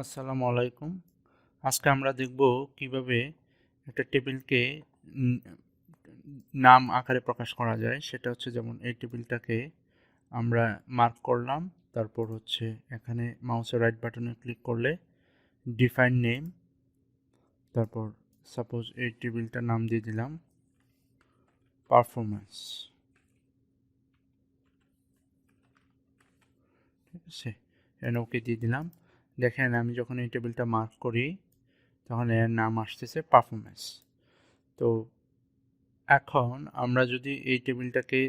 আসসালামু আলাইকুম। আজকে আমরা দেখব কিভাবে একটা টেবিলকে নাম আকারে প্রকাশ করা যায়। সেটা হচ্ছে যেমন এই টেবিলটাকে আমরা মার্ক করলাম, তারপর হচ্ছে এখানে মাউসের রাইট বাটনে ক্লিক করলে ডিফাইন নেম, তারপর সাপোজ এই টেবিলটার নাম দিয়ে দিলাম পারফরম্যান্স। ঠিক আছে, এখানে ওকে দিয়ে দিলাম। দেখেন আমি যখন এই টেবিলটা মার্ক করি তখন এর নাম আসতেছে পারফরম্যান্স। তো এখন আমরা যদি এই টেবিলটাকে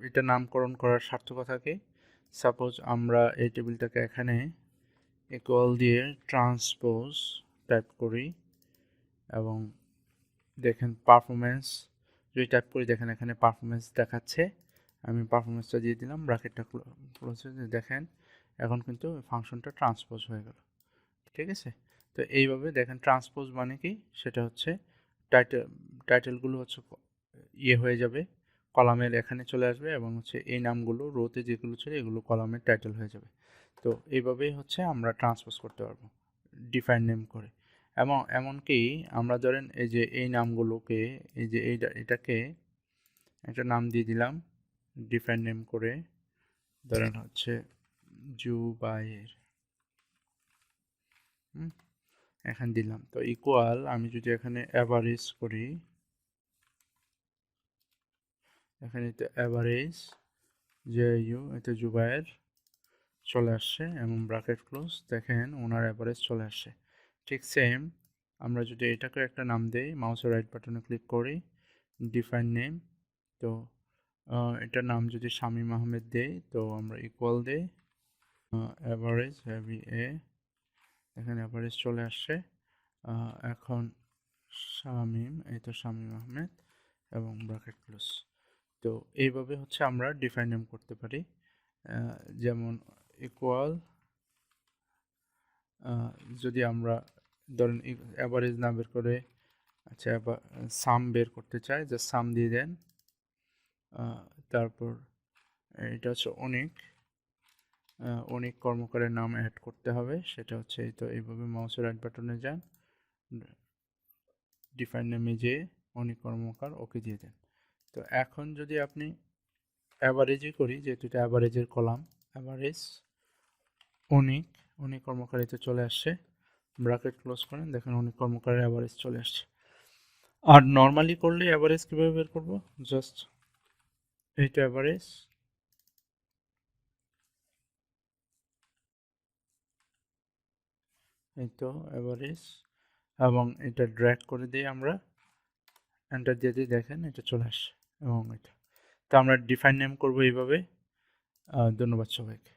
এটা নামকরণ করার সার্থকতা থাকে, সাপোজ আমরা এই টেবিলটাকে এখানে ইকুয়াল দিয়ে ট্রান্সপোজ টাইপ করি এবং দেখেন পারফরম্যান্স যদি টাইপ করি, দেখেন এখানে পারফরম্যান্স দেখাচ্ছে। আমি পারফরম্যান্সটা দিয়ে দিলাম, ব্র্যাকেটটা ক্লোজ। দেখেন এখন কিন্তু ফাংশনটা ট্রান্সপোজ হয়ে গেল। ঠিক আছে, তো এইভাবে দেখেন ট্রান্সপোজ মানে কি, সেটা হচ্ছে টাইটেলগুলো হচ্ছে হয়ে যাবে, কলামের এখানে চলে আসবে এবং হচ্ছে এই নামগুলো রোতে যেগুলো ছিল এগুলো কলামের টাইটেল হয়ে যাবে। তো এইভাবেই হচ্ছে আমরা ট্রান্সপোজ করতে পারবো ডিফাইন নেম করে। এবং এমনকি আমরা ধরেন এই যে এই নামগুলোকে, এই যে এটাকে একটা নাম দিয়ে দিলাম ডিফাইন নেম করে, ধরেন হচ্ছে জুবাইর, এখানে দিলাম। তো ইকুয়াল আমি যদি এখানে অ্যাভারেজ করি, এখানে তো অ্যাভারেজ এতে জুবাইর চলে আসছে এবং ব্র্যাকেট ক্লোজ, দেখেন ওনার অ্যাভারেজ চলে আসছে। ঠিক সেম আমরা যদি এটাকে একটা নাম দেই, মাউসের রাইট বাটনে ক্লিক করি ডিফাইন নেম, তো এটার নাম যদি শামীম আহমেদ দেই, তো আমরা ইকুয়াল দেই অ্যাভারেজ এখানে অ্যাভারেজ চলে আসছে। এখন শামীম, এই তো শামীম আহমেদ এবং ব্র্যাকেট ক্লোজ। তো এইভাবে হচ্ছে আমরা ডিফাইন নেম করতে পারি। যেমন ইকুয়াল যদি আমরা ধরেন অ্যাভারেজ না বের করে আচ্ছা সাম বের করতে চাই, যে সাম দিয়ে দেন। তারপর এটা হচ্ছে অনেক কর্মকারের নাম অ্যাড করতে হবে, সেটা হচ্ছে এই তো এইভাবে মাউসের রাইট বাটনে যান, ডিফাইন নেমে যেয়ে অনেক কর্মকার ওকে দিয়ে দেন। তো এখন যদি আপনি অ্যাভারেজই করি, যেহেতু এটা অ্যাভারেজের কলাম, অ্যাভারেজ অনেক কর্মকারিতে চলে আসছে, ব্র্যাকেট ক্লোজ করেন, দেখেন অনেক কর্মকারের অ্যাভারেজ চলে আসছে। আর নর্মালি করলে অ্যাভারেজ কীভাবে বের করবো, জাস্ট এইটা অ্যাভারেজ, এই তো অ্যাভারেজ, এবং এটা ড্র্যাগ করে দিয়ে আমরা এন্টার দিয়ে দিই, দেখেন এটা চলে আসছে। এবং এটা তো আমরা ডিফাইন নেম করবো এইভাবে। ধন্যবাদ সবাইকে।